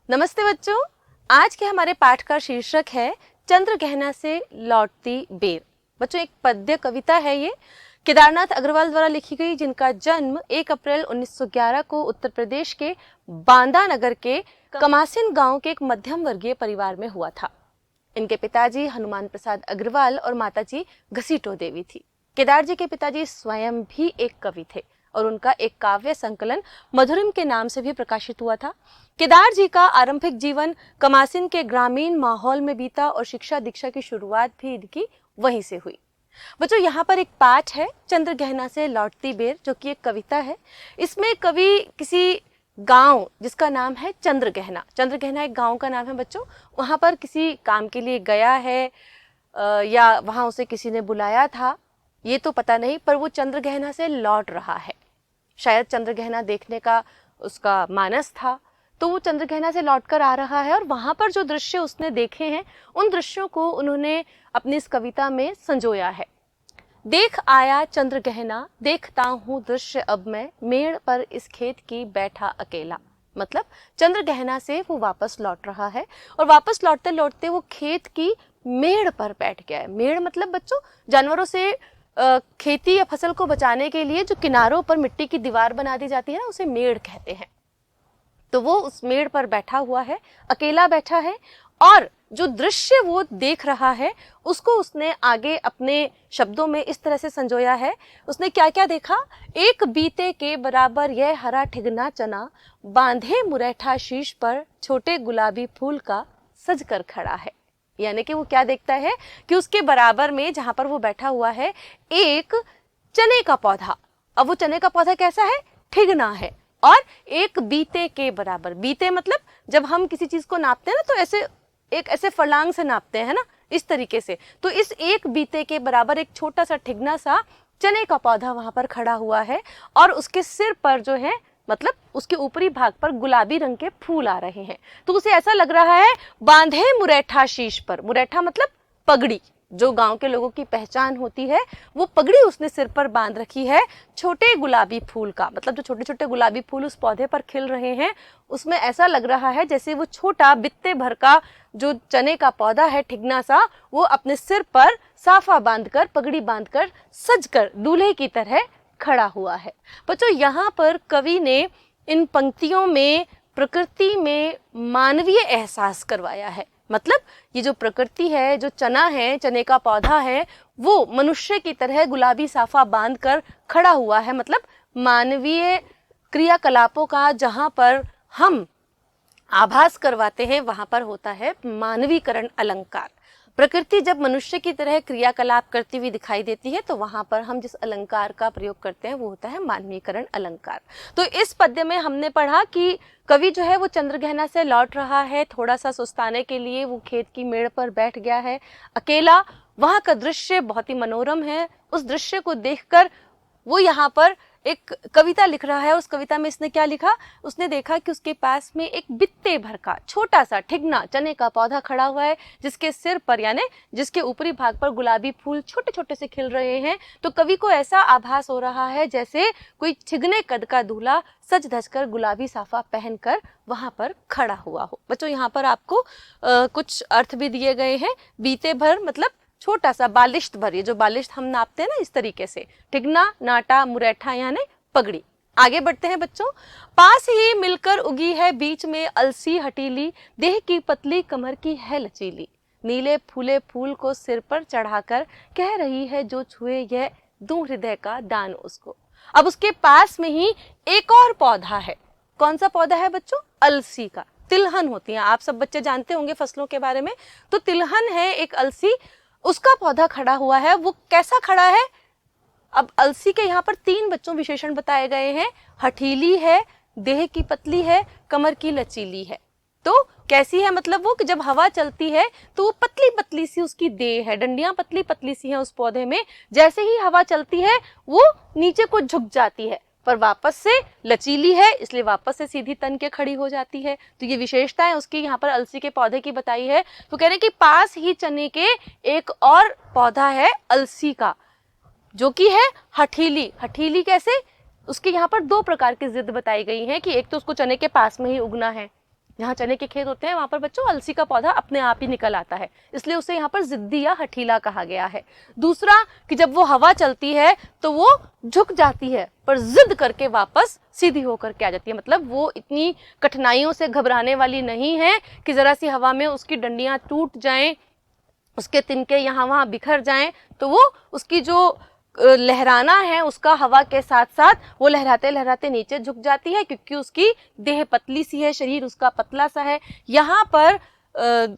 नमस्ते बच्चों, आज के हमारे पाठ का शीर्षक है चंद्रगहना से लौटती बेर। बच्चों, एक पद्य कविता है ये केदारनाथ अग्रवाल द्वारा लिखी गई, जिनका जन्म 1 अप्रैल 1911 को उत्तर प्रदेश के बांदा नगर के कमासिन गांव के एक मध्यम वर्गीय परिवार में हुआ था। इनके पिताजी हनुमान प्रसाद अग्रवाल और माताजी घसीटो देवी थी। केदार जी के पिताजी स्वयं भी एक कवि थे और उनका एक काव्य संकलन मधुरिम के नाम से भी प्रकाशित हुआ था। केदार जी का आरंभिक जीवन कमासिन के ग्रामीण माहौल में बीता और शिक्षा दीक्षा की शुरुआत भी इनकी वहीं से हुई। बच्चों, यहाँ पर एक पाठ है चंद्रगहना से लौटती बेर, जो कि एक कविता है। इसमें कवि किसी गांव जिसका नाम है चंद्रगहना, चंद्रगहना एक गांव का नाम है बच्चों, वहां पर किसी काम के लिए गया है या वहां उसे किसी ने बुलाया था, ये तो पता नहीं, पर वो चंद्रगहना से लौट रहा है। शायद चंद्रगहना देखने का उसका मानस था, तो वो चंद्रगहना से लौटकर आ रहा है और वहां पर जो दृश्य उसने देखे हैं उन दृश्यों को उन्होंने अपनी इस कविता में संजोया है। देख आया चंद्रगहना, देखता हूँ दृश्य अब मैं, मेड़ पर इस खेत की बैठा अकेला। मतलब चंद्रगहना से वो वापस लौट रहा है और वापस लौटते लौटते वो खेत की मेड़ पर बैठ गया है। मेड़ मतलब बच्चों, जानवरों से खेती या फसल को बचाने के लिए जो किनारों पर मिट्टी की दीवार बना दी जाती है ना, उसे मेड़ कहते हैं। तो वो उस मेड़ पर बैठा हुआ है, अकेला बैठा है, और जो दृश्य वो देख रहा है उसको उसने आगे अपने शब्दों में इस तरह से संजोया है। उसने क्या क्या देखा? एक बीते के बराबर यह हरा ठिगना चना, बांधे मुरैठा शीश पर छोटे गुलाबी फूल का सज कर खड़ा है। यानी कि वो क्या देखता है कि उसके बराबर में जहां पर वो बैठा हुआ है एक चने का पौधा। अब वो चने का पौधा कैसा है? ठिगना है, और एक बीते के बराबर, बीते मतलब जब हम किसी चीज को नापते हैं ना, तो ऐसे फलांग से नापते हैं ना, इस तरीके से। तो इस एक बीते के बराबर एक छोटा सा ठिगना सा चने का पौधा वहां पर खड़ा हुआ है, और उसके सिर पर जो है, मतलब उसके ऊपरी भाग पर गुलाबी रंग के फूल आ रहे हैं। तो उसे ऐसा लग रहा है बांधे मुरैठा शीश पर, मुरैठा मतलब पगड़ी, जो गांव के लोगों की पहचान होती है, वो पगड़ी उसने सिर पर बांध रखी है छोटे गुलाबी फूल का। मतलब जो छोटे छोटे गुलाबी फूल उस पौधे पर खिल रहे हैं, उसमें ऐसा लग रहा है जैसे वो छोटा बित्ते भर का जो चने का पौधा है, ठिगना सा, वो अपने सिर पर साफा बांधकर, पगड़ी बांधकर, सजकर दूल्हे की तरह खड़ा हुआ है। बच्चों, यहाँ पर कवि ने इन पंक्तियों में प्रकृति में मानवीय एहसास करवाया है। मतलब ये जो प्रकृति है, जो चना है, चने का पौधा है, वो मनुष्य की तरह गुलाबी साफा बांधकर खड़ा हुआ है। मतलब मानवीय क्रियाकलापों का जहां पर हम आभास करवाते हैं, वहां पर होता है मानवीकरण अलंकार। प्रकृति जब मनुष्य की तरह क्रियाकलाप करती हुई दिखाई देती है, तो वहां पर हम जिस अलंकार का प्रयोग करते हैं वो होता है मानवीकरण अलंकार। तो इस पद्य में हमने पढ़ा कि कवि जो है वो चंद्रगहना से लौट रहा है, थोड़ा सा सुस्ताने के लिए वो खेत की मेड़ पर बैठ गया है अकेला। वहां का दृश्य बहुत ही मनोरम है। उस दृश्य को देखकर वो यहाँ पर एक कविता लिख रहा है। उस कविता में इसने क्या लिखा? उसने देखा कि उसके पास में एक बित्ते भर का छोटा सा ठिगना चने का पौधा खड़ा हुआ है, जिसके सिर पर यानी जिसके ऊपरी भाग पर गुलाबी फूल छोटे छोटे से खिल रहे हैं। तो कवि को ऐसा आभास हो रहा है जैसे कोई ठिगने कद का दूल्हा सज धज कर गुलाबी साफा पहनकर वहां पर खड़ा हुआ हो। बच्चों, यहाँ पर आपको कुछ अर्थ भी दिए गए हैं। बीते भर मतलब छोटा सा, बालिश्त भर, ये जो बालिश्त हम नापते हैं ना, इस तरीके से। ठिगना, नाटा, मुरैठा यानी पगड़ी। आगे बढ़ते हैं बच्चों। पास ही मिलकर उगी है बीच में अलसी हटीली, देह की पतली कमर की है लचीली, नीले फूले फूल को सिर पर चढ़ाकर कह रही है जो छुए यह दूं हृदय का दान उसको। अब उसके पास में ही एक और पौधा है। कौन सा पौधा है बच्चों? अलसी का। तिलहन होती है, आप सब बच्चे जानते होंगे फसलों के बारे में। तो तिलहन है एक अलसी, उसका पौधा खड़ा हुआ है। वो कैसा खड़ा है? अब अलसी के यहाँ पर 3 बच्चों विशेषण बताए गए हैं। हठीली है, देह की पतली है, कमर की लचीली है। तो कैसी है? मतलब वो कि जब हवा चलती है तो वो पतली पतली सी उसकी देह है, डंडियां पतली पतली सी हैं उस पौधे में। जैसे ही हवा चलती है वो नीचे को झुक जाती है, पर वापस से लचीली है, इसलिए वापस से सीधी तन के खड़ी हो जाती है। तो ये विशेषताएं उसकी यहाँ पर अलसी के पौधे की बताई है। तो कह रहे हैं कि पास ही चने के एक और पौधा है अलसी का, जो कि है हठीली। हठीली कैसे? उसके यहाँ पर 2 प्रकार की जिद बताई गई है कि एक तो उसको चने के पास में ही उगना है, जहाँ चने के खेत होते हैं वहां पर बच्चों अलसी का पौधा अपने आप ही निकल आता है, इसलिए उसे यहाँ पर जिद्दी या हठीला कहा गया है। दूसरा कि जब वो हवा चलती है तो वो झुक जाती है पर जिद करके वापस सीधी होकर के आ जाती है, मतलब वो इतनी कठिनाइयों से घबराने वाली नहीं है कि जरा सी हवा में उसकी डंडियां टूट जाएं, उसके तिनके यहाँ वहां बिखर जाएं, तो वो उसकी जो लहराना है उसका हवा के साथ साथ वो लहराते लहराते नीचे झुक जाती है, क्योंकि उसकी देह पतली सी है, शरीर उसका पतला सा है। यहाँ पर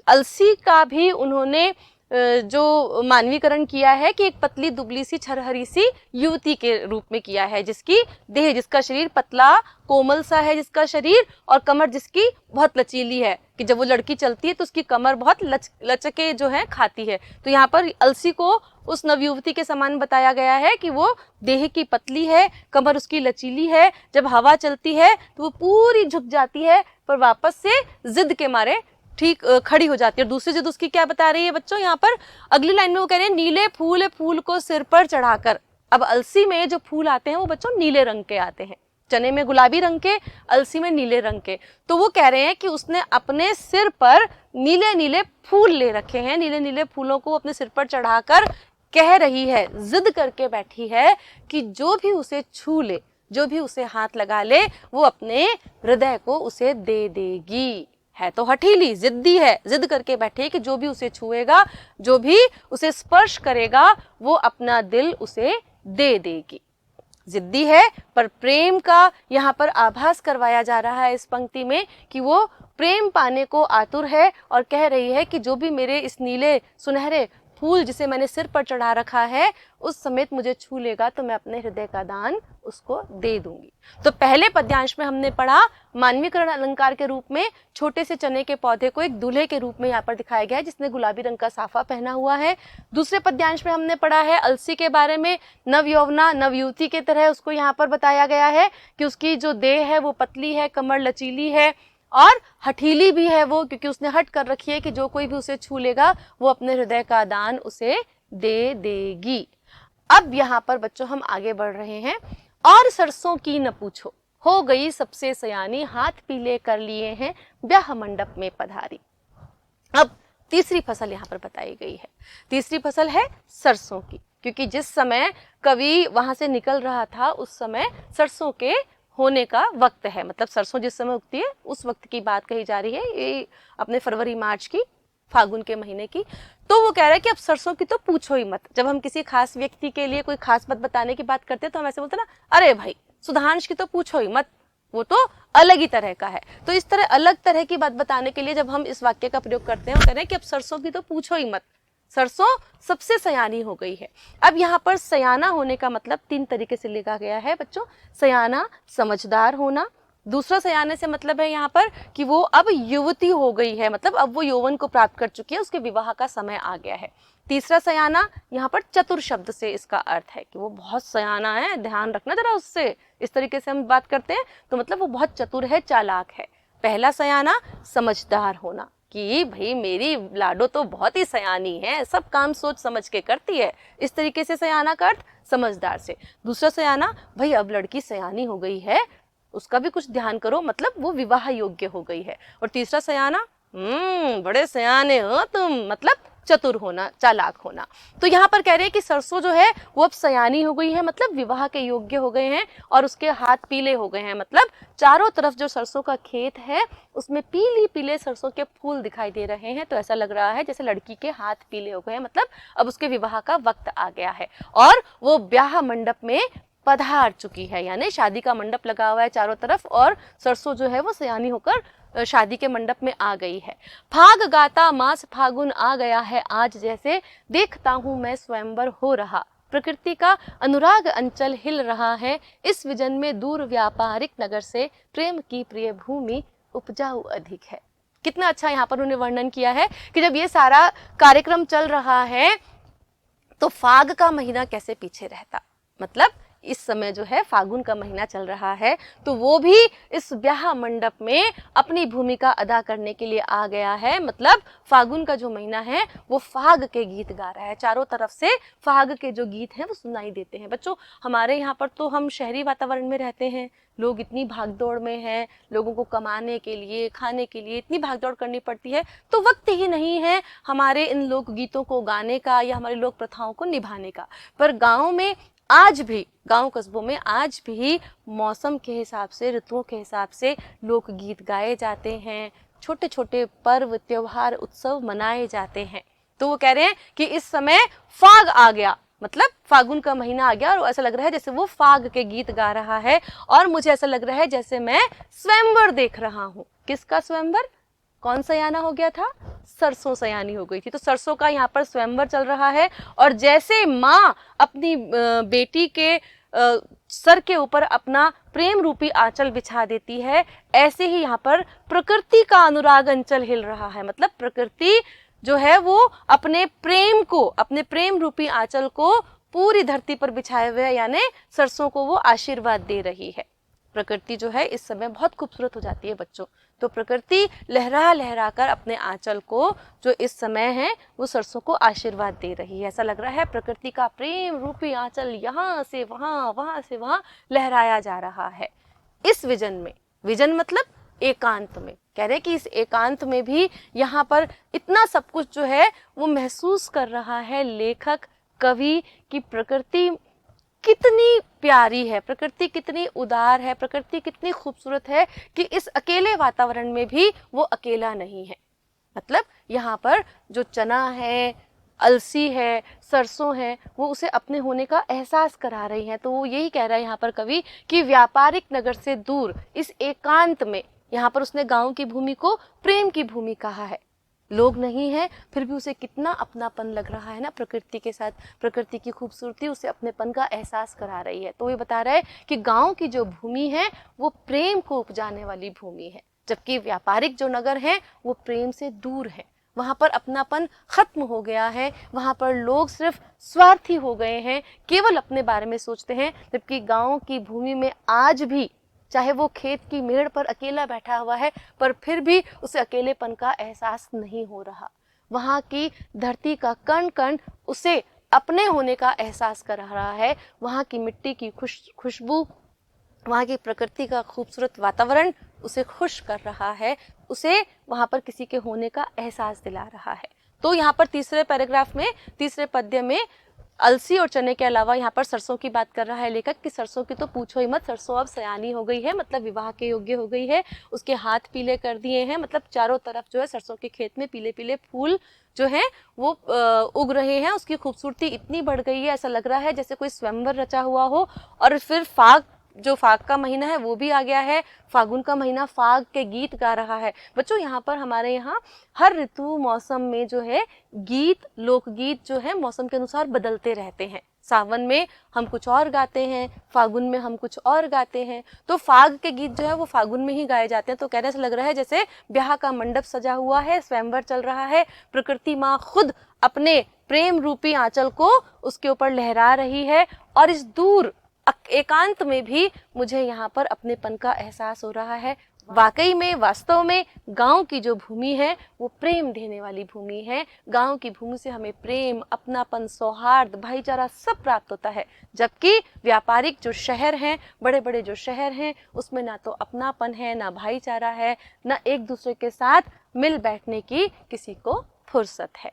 अलसी का भी उन्होंने जो मानवीकरण किया है कि एक पतली दुबली सी छरहरी सी युवती के रूप में किया है, जिसकी देह, जिसका शरीर पतला कोमल सा है, जिसका शरीर और कमर जिसकी बहुत लचीली है, कि जब वो लड़की चलती है तो उसकी कमर बहुत लचके जो है खाती है। तो यहाँ पर अलसी को उस नवयुवती के समान बताया गया है कि वो देह की पतली है, कमर उसकी लचीली है, जब हवा चलती है तो वो पूरी झुक जाती है पर वापस से जिद के मारे ठीक खड़ी हो जाती है। और दूसरी जिद उसकी क्या बता रही है बच्चों, यहाँ पर अगली लाइन में वो कह रहे हैं नीले फूल को सिर पर चढ़ाकर। अब अलसी में जो फूल आते हैं वो बच्चों नीले रंग के आते हैं, चने में गुलाबी रंग के, अलसी में नीले रंग के। तो वो कह रहे हैं कि उसने अपने सिर पर नीले नीले फूल ले रखे हैं, नीले नीले फूलों को अपने सिर पर चढ़ाकर कह रही है, जिद करके बैठी है कि जो भी उसे छू ले, जो भी उसे हाथ लगा ले, वो अपने हृदय को उसे दे देगी। है तो हठीली, जिद्दी है, जिद करके बैठे कि जो भी उसे छुएगा, जो भी उसे स्पर्श करेगा, वो अपना दिल उसे दे देगी। जिद्दी है पर प्रेम का यहाँ पर आभास करवाया जा रहा है इस पंक्ति में कि वो प्रेम पाने को आतुर है और कह रही है कि जो भी मेरे इस नीले सुनहरे फूल जिसे मैंने सिर पर चढ़ा रखा है उस समेत मुझे छू लेगा तो मैं अपने हृदय का दान उसको दे दूंगी। तो पहले पद्यांश में हमने पढ़ा मानवीकरण अलंकार के रूप में छोटे से चने के पौधे को एक दूल्हे के रूप में यहाँ पर दिखाया गया है जिसने गुलाबी रंग का साफा पहना हुआ है। दूसरे पद्यांश में हमने पढ़ा है अलसी के बारे में, नवयौवना नवयुवती के तरह उसको यहाँ पर बताया गया है कि उसकी जो देह है वो पतली है, कमर लचीली है और हठीली भी है वो, क्योंकि उसने हट कर रखी है कि जो कोई भी उसे छू लेगा वो अपने हृदय का दान उसे दे देगी। अब यहाँ पर बच्चों हम आगे बढ़ रहे हैं। और सरसों की न पूछो, हो गई सबसे सयानी, हाथ पीले कर लिए हैं ब्याह मंडप में पधारी। अब तीसरी फसल यहाँ पर बताई गई है। तीसरी फसल है सरसों की, क्योंकि जिस समय कवि वहां से निकल रहा था उस समय सरसों के होने का वक्त है, मतलब सरसों जिस समय उगती है उस वक्त की बात कही जा रही है, ये अपने फरवरी मार्च की, फागुन के महीने की। तो वो कह रहा है कि अब सरसों की तो पूछो ही मत। जब हम किसी खास व्यक्ति के लिए कोई खास बात बताने की बात करते हैं तो हम ऐसे बोलते हैं ना, अरे भाई सुधांश की तो पूछो ही मत, वो तो अलग ही तरह का है। तो इस तरह अलग तरह की बात बताने के लिए जब हम इस वाक्य का प्रयोग करते हैं वो कह रहे हैं कि अब सरसों की तो पूछो ही मत, सरसों सबसे सयानी हो गई है। अब यहाँ पर सयाना होने का मतलब तीन तरीके से लिखा गया है बच्चों। सयाना समझदार होना, दूसरा सयाने से मतलब है यहाँ पर कि वो अब युवती हो गई है, मतलब अब वो यौवन को प्राप्त कर चुकी है, उसके विवाह का समय आ गया है। तीसरा सयाना यहाँ पर चतुर शब्द से इसका अर्थ है कि वो बहुत सयाना है, ध्यान रखना जरा उससे, इस तरीके से हम बात करते हैं तो मतलब वो बहुत चतुर है, चालाक है। पहला सयाना समझदार होना कि भाई मेरी लाडो तो बहुत ही सयानी है, सब काम सोच समझ के करती है, इस तरीके से सयाना का अर्थ समझदार से। दूसरा सयाना, भाई अब लड़की सयानी हो गई है, उसका भी कुछ ध्यान करो, मतलब वो विवाह योग्य हो गई है। और तीसरा सयाना, बड़े सयाने हो तुम, मतलब चतुर होना, चालाक होना। तो यहाँ पर कह रहे हैं कि सरसों जो है वो अब सयानी हो गई है, मतलब विवाह के योग्य हो गए हैं और उसके हाथ पीले हो गए हैं, मतलब चारों तरफ जो सरसों का खेत है उसमें पीली पीले सरसों के फूल दिखाई दे रहे हैं। तो ऐसा लग रहा है जैसे लड़की के हाथ पीले हो गए हैं, मतलब अब उसके विवाह का वक्त आ गया है और वो ब्याह मंडप में पधार चुकी है, यानी शादी का मंडप लगा हुआ है चारों तरफ और सरसों जो है वो सयानी होकर शादी के मंडप में आ गई है। फाग गाता मास फागुन आ गया है आज, जैसे देखता हूं मैं स्वयंवर हो रहा, प्रकृति का अनुराग अंचल हिल रहा है, इस विजन में दूर व्यापारिक नगर से प्रेम की प्रिय भूमि उपजाऊ अधिक है। कितना अच्छा यहाँ पर उन्होंने वर्णन किया है कि जब ये सारा कार्यक्रम चल रहा है तो फाग का महीना कैसे पीछे रहता, मतलब इस समय जो है फागुन का महीना चल रहा है, तो वो भी इस ब्याह मंडप में अपनी भूमिका अदा करने के लिए आ गया है। मतलब फागुन का जो महीना है वो फाग के गीत गा रहा है, चारों तरफ से फाग के जो गीत हैं वो सुनाई देते हैं। बच्चों, हमारे यहाँ पर तो हम शहरी वातावरण में रहते हैं, लोग इतनी भागदौड़ में हैं, लोगों को कमाने के लिए, खाने के लिए इतनी भागदौड़ करनी पड़ती है, तो वक्त ही नहीं है हमारे इन लोक गीतों को गाने का या हमारी लोक प्रथाओं को निभाने का। पर गाँव में आज भी, गांव कस्बों में आज भी मौसम के हिसाब से, ऋतुओं के हिसाब से लोकगीत गाए जाते हैं, छोटे छोटे पर्व, त्योहार, उत्सव मनाए जाते हैं। तो वो कह रहे हैं कि इस समय फाग आ गया, मतलब फागुन का महीना आ गया, और ऐसा लग रहा है जैसे वो फाग के गीत गा रहा है, और मुझे ऐसा लग रहा है जैसे मैं स्वयंवर देख रहा हूँ। किसका स्वयंवर? कौन सयाना हो गया था? सरसों सयानी हो गई थी। तो सरसों का यहाँ पर स्वयंवर चल रहा है, और जैसे माँ अपनी बेटी के सर के ऊपर अपना प्रेम रूपी आंचल बिछा देती है, ऐसे ही यहाँ पर प्रकृति का अनुराग अंचल हिल रहा है। मतलब प्रकृति जो है वो अपने प्रेम को, अपने प्रेम रूपी आंचल को पूरी धरती पर बिछाए हुए, यानी सरसों को वो आशीर्वाद दे रही है। प्रकृति जो है इस समय बहुत खूबसूरत हो जाती है बच्चों। तो प्रकृति लहरा लहरा कर अपने आंचल को, जो इस समय है, वो सरसों को आशीर्वाद दे रही है। ऐसा लग रहा है प्रकृति का प्रेम रूपी आंचल यहाँ से वहाँ, वहाँ से वहाँ लहराया जा रहा है। इस विजन में, विजन मतलब एकांत में, कह रहे कि इस एकांत में भी यहाँ पर इतना सब कुछ जो है वो महसूस कर रहा है लेखक, कवि, की प्रकृति कितनी प्यारी है, प्रकृति कितनी उदार है, प्रकृति कितनी खूबसूरत है कि इस अकेले वातावरण में भी वो अकेला नहीं है। मतलब यहाँ पर जो चना है, अलसी है, सरसों है, वो उसे अपने होने का एहसास करा रही हैं। तो वो यही कह रहा है यहाँ पर कवि कि व्यापारिक नगर से दूर इस एकांत में, यहाँ पर उसने गांव की भूमि को प्रेम की भूमि कहा है। लोग नहीं है, फिर भी उसे कितना अपनापन लग रहा है ना प्रकृति के साथ। प्रकृति की खूबसूरती उसे अपनेपन का एहसास करा रही है। तो ये बता रहा है कि गांव की जो भूमि है वो प्रेम को उपजाने वाली भूमि है, जबकि व्यापारिक जो नगर है वो प्रेम से दूर है। वहाँ पर अपनापन खत्म हो गया है, वहाँ पर लोग सिर्फ स्वार्थी हो गए हैं, केवल अपने बारे में सोचते हैं। जबकि गाँव की भूमि में आज भी, चाहे वो खेत की मेड़ पर अकेला बैठा हुआ है, पर फिर भी उसे अकेलेपन का एहसास नहीं हो रहा। वहाँ की धरती का कण कण उसे अपने होने का एहसास कर रहा है। वहाँ की मिट्टी की खुशबू, वहाँ की प्रकृति का खूबसूरत वातावरण उसे खुश कर रहा है, उसे वहाँ पर किसी के होने का एहसास दिला रहा है। तो यहाँ पर तीसरे पैराग्राफ में, तीसरे पद्य में अलसी और चने के अलावा यहाँ पर सरसों की बात कर रहा है लेखक कि सरसों की तो पूछो ही मत, सरसों अब सयानी हो गई है, मतलब विवाह के योग्य हो गई है, उसके हाथ पीले कर दिए हैं। मतलब चारों तरफ जो है सरसों के खेत में पीले पीले फूल जो हैं वो उग रहे हैं, उसकी खूबसूरती इतनी बढ़ गई है, ऐसा लग रहा है जैसे कोई स्वयंवर रचा हुआ हो। और फिर फाग, जो फाग का महीना है वो भी आ गया है, फागुन का महीना फाग के गीत गा रहा है। बच्चों, यहाँ पर हमारे यहाँ हर ऋतु मौसम में जो है गीत, लोकगीत जो है मौसम के अनुसार बदलते रहते हैं। सावन में हम कुछ और गाते हैं, फागुन में हम कुछ और गाते हैं। तो फाग के गीत जो है वो फागुन में ही गाए जाते हैं। तो कहने से लग रहा है जैसे ब्याह का मंडप सजा हुआ है, स्वयंवर चल रहा है, प्रकृति माँ खुद अपने प्रेम रूपी आंचल को उसके ऊपर लहरा रही है, और इस दूर एकांत में भी मुझे यहाँ पर अपनेपन का एहसास हो रहा है। वाकई में, वास्तव में गांव की जो भूमि है वो प्रेम देने वाली भूमि है। गांव की भूमि से हमें प्रेम, अपनापन, सौहार्द, भाईचारा सब प्राप्त होता है। जबकि व्यापारिक जो शहर हैं, बड़े बड़े जो शहर हैं, उसमें ना तो अपनापन है, ना भाईचारा है, ना एक दूसरे के साथ मिल बैठने की किसी को फुर्सत है।